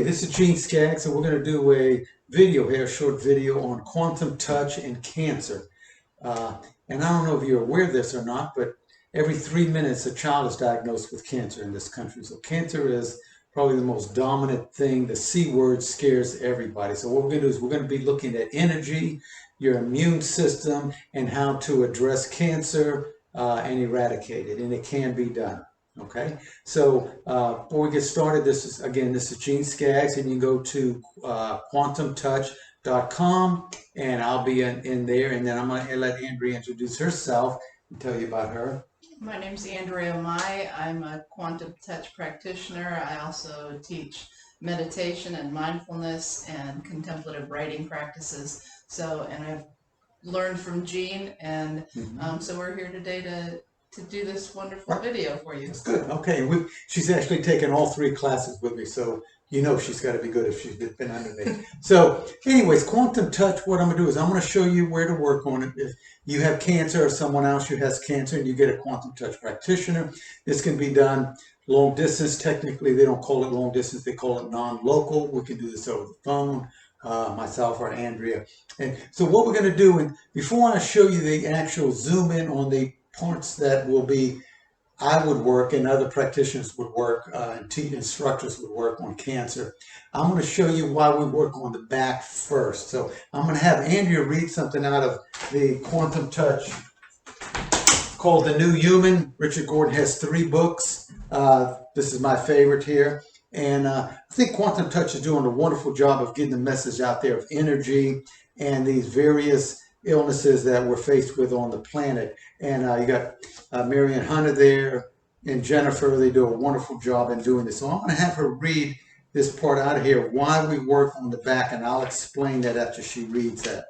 Okay, this is Gene Skaggs, and we're going to do a video here, a short video on quantum touch and cancer. And I don't know if you're aware of this or not, but every 3 minutes a child is diagnosed with cancer in this country. So cancer is probably the most dominant thing. The C word scares everybody. So what we're going to do is we're going to be looking at energy, your immune system, and how to address cancer and eradicate it. And it can be done. Okay, so before we get started, this is Gene Skaggs, and you can go to quantumtouch.com, and I'll be in there, and then I'm going to let Andrea introduce herself and tell you about her. My name's Andrea. I'm a quantum touch practitioner. I also teach meditation and mindfulness and contemplative writing practices. And I've learned from Gene, and so we're here today to do this wonderful video for you. That's good. Okay, she's actually taken all 3 classes with me, so you know she's got to be good if she's been under me. So anyways, quantum touch, what I'm going to do is I'm going to show you where to work on it. If you have cancer or someone else who has cancer and you get a quantum touch practitioner, this can be done long distance. Technically, they don't call it long distance. They call it non-local. We can do this over the phone, myself or Andrea. And so what we're going to do, and before I show you the actual zoom in on the parts that will be, I would work and other practitioners would work, and instructors would work on cancer. I'm going to show you why we work on the back first. So I'm going to have Andrea read something out of the Quantum Touch called The New Human. Richard Gordon has 3 books. This is my favorite here. And I think Quantum Touch is doing a wonderful job of getting the message out there of energy and these various illnesses that we're faced with on the planet. And you got Marianne Hunter there and Jennifer. They do a wonderful job in doing this. So I'm going to have her read this part out of here, why we work on the back, and I'll explain that after she reads that.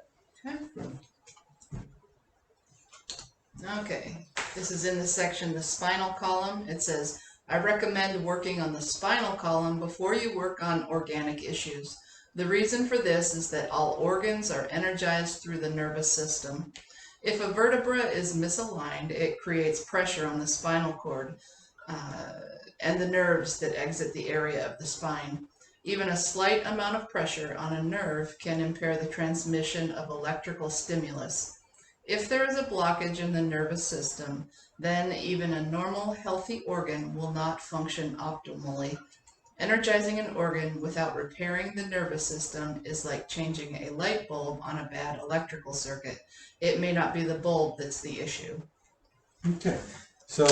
Okay, this is in the section, the spinal column. It says, I recommend working on the spinal column before you work on organic issues. The reason for this is that all organs are energized through the nervous system. If a vertebra is misaligned, it creates pressure on the spinal cord and the nerves that exit the area of the spine. Even a slight amount of pressure on a nerve can impair the transmission of electrical stimulus. If there is a blockage in the nervous system, then even a normal, healthy organ will not function optimally. Energizing an organ without repairing the nervous system is like changing a light bulb on a bad electrical circuit. It may not be the bulb that's the issue. Okay, so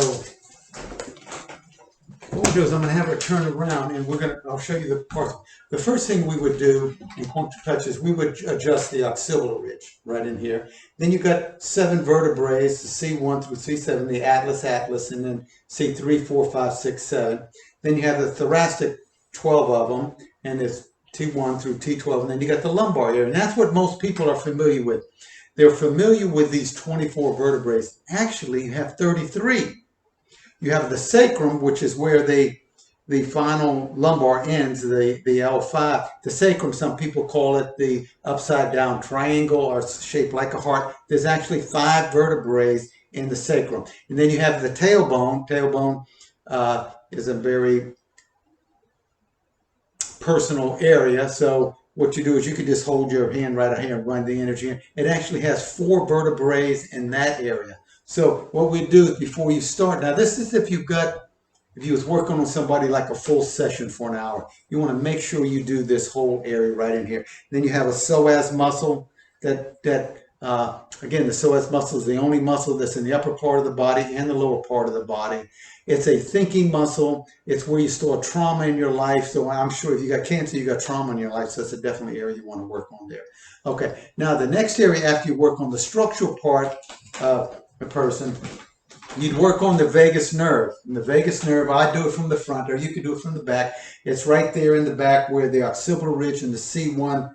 what we'll do is I'm going to have her turn around, and I'll show you the parts. The first thing we would do in quantum touch is we would adjust the occipital ridge right in here. Then you've got 7 vertebrae, the C1 through C7, the atlas, and then C3, 4, 5, 6, 7. Then you have the thoracic, 12 of them, and it's T1 through T12, and then you got the lumbar area, and that's what most people are familiar with. They're familiar with these 24 vertebrae. Actually, you have 33. You have the sacrum, which is where the final lumbar ends, the L5. The sacrum, some people call it the upside down triangle or shaped like a heart. There's actually 5 vertebrae in the sacrum. And then you have the tailbone. Tailbone is a very personal area. So what you do is you can just hold your hand right here and run the energy in. It actually has 4 vertebrae in that area. So what we do is before you start, now this is if you was working on somebody like a full session for an hour, you want to make sure you do this whole area right in here. Then you have a psoas muscle again, the psoas muscle is the only muscle that's in the upper part of the body and the lower part of the body. It's a thinking muscle. It's where you store trauma in your life. So I'm sure if you got cancer, you got trauma in your life. So that's a definitely area you want to work on there. Okay. Now the next area after you work on the structural part of a person, you'd work on the vagus nerve. And the vagus nerve, I do it from the front, or you could do it from the back. It's right there in the back where the occipital ridge and the C1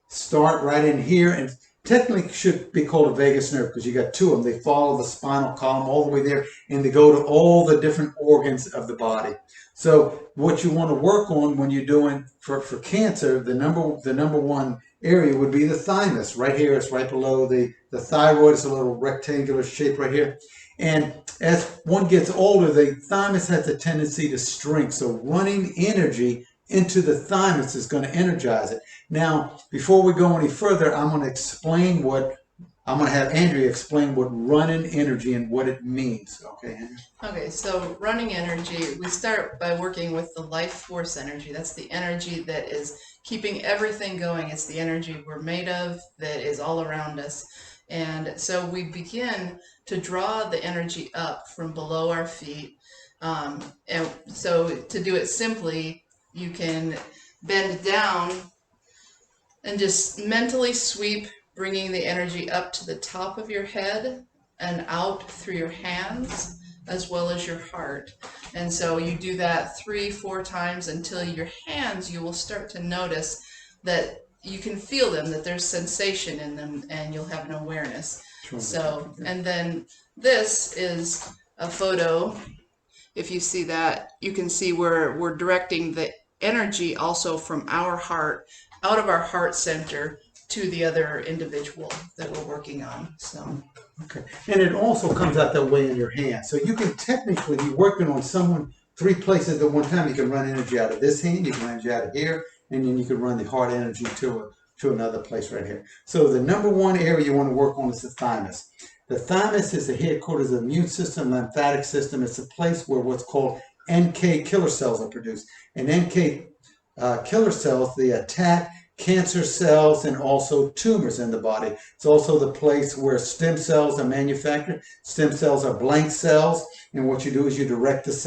start right in here. And technically should be called a vagus nerve because you got 2 of them. They follow the spinal column all the way there, and they go to all the different organs of the body. So what you want to work on when you're doing for cancer, the number one area would be the thymus. Right here, it's right below the thyroid. It's a little rectangular shape right here. And as one gets older, the thymus has a tendency to shrink. So running energy into the thymus is going to energize it. Now, before we go any further, I'm going to have Andrea explain what running energy and what it means. Okay, Andrea? Okay, so running energy, we start by working with the life force energy. That's the energy that is keeping everything going. It's the energy we're made of that is all around us. And so we begin to draw the energy up from below our feet. And so to do it simply, you can bend down and just mentally sweep, bringing the energy up to the top of your head and out through your hands as well as your heart. And so you do that 3-4 times until your hands, you will start to notice that you can feel them, that there's sensation in them, and you'll have an awareness. So, and then this is a photo. If you see that, you can see where we're directing the energy also from our heart, out of our heart center, to the other individual that we're working on. So, okay, and it also comes out that way in your hand. So you can technically be working on someone 3 places at one time. You can run energy out of this hand, you can run energy out of here, and then you can run the heart energy to another place right here. So the number one area you want to work on is the thymus. The thymus is the headquarters of the immune system, lymphatic system. It's a place where what's called NK killer cells are produced. And NK killer cells, they attack cancer cells and also tumors in the body. It's also the place where stem cells are manufactured. Stem cells are blank cells, and what you do is you direct these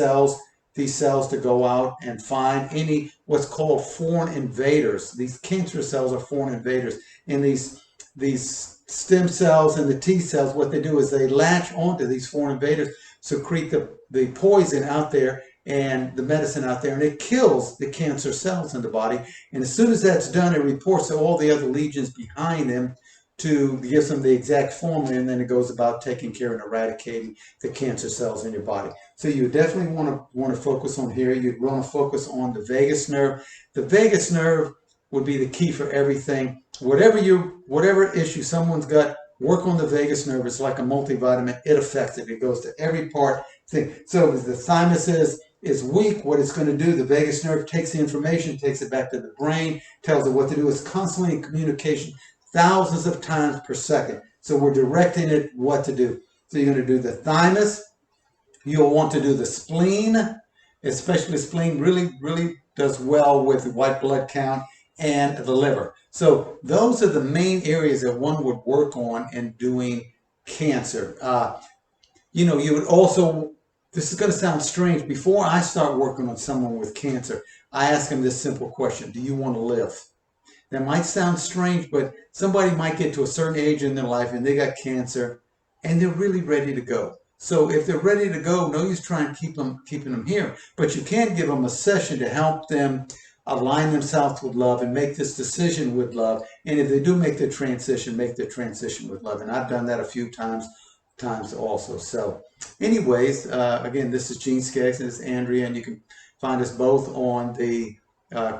cells to go out and find any what's called foreign invaders. These cancer cells are foreign invaders, and these stem cells and the T cells, what they do is they latch onto these foreign invaders, secrete the poison out there and the medicine out there, and it kills the cancer cells in the body. And as soon as that's done, it reports to all the other legions behind them to give them the exact formula, and then it goes about taking care and eradicating the cancer cells in your body. So you definitely want to focus on here. You'd want to focus on the vagus nerve. The vagus nerve would be the key for everything. Whatever issue someone's got, work on the vagus nerve. It's like a multivitamin. It affects it. It goes to every part thing. So if the thymus is weak, what it's going to do, the vagus nerve takes the information, takes it back to the brain, tells it what to do. It's constantly in communication thousands of times per second. So we're directing it what to do. So you're going to do the thymus. You'll want to do the spleen, especially the spleen really does well with white blood count, and the liver. So those are the main areas that one would work on in doing cancer. You would also, this is going to sound strange, before I start working on someone with cancer, I ask them this simple question: do you want to live? That might sound strange, but somebody might get to a certain age in their life and they got cancer and they're really ready to go. So if they're ready to go, no use trying to keeping them here. But you can give them a session to help them align themselves with love and make this decision with love. And if they do make the transition, make the transition with love. And I've done that a few times also. So anyways, again, this is Gene Skaggs and this is Andrea, and you can find us both on the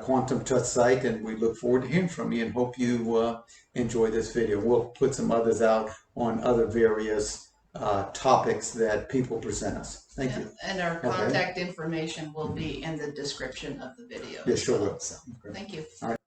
Quantum Touch site, and we look forward to hearing from you and hope you enjoy this video. We'll put some others out on other various topics that people present us. Thank you. And our contact information will be in the description of the video. Yeah, sure will. So, thank you. All right.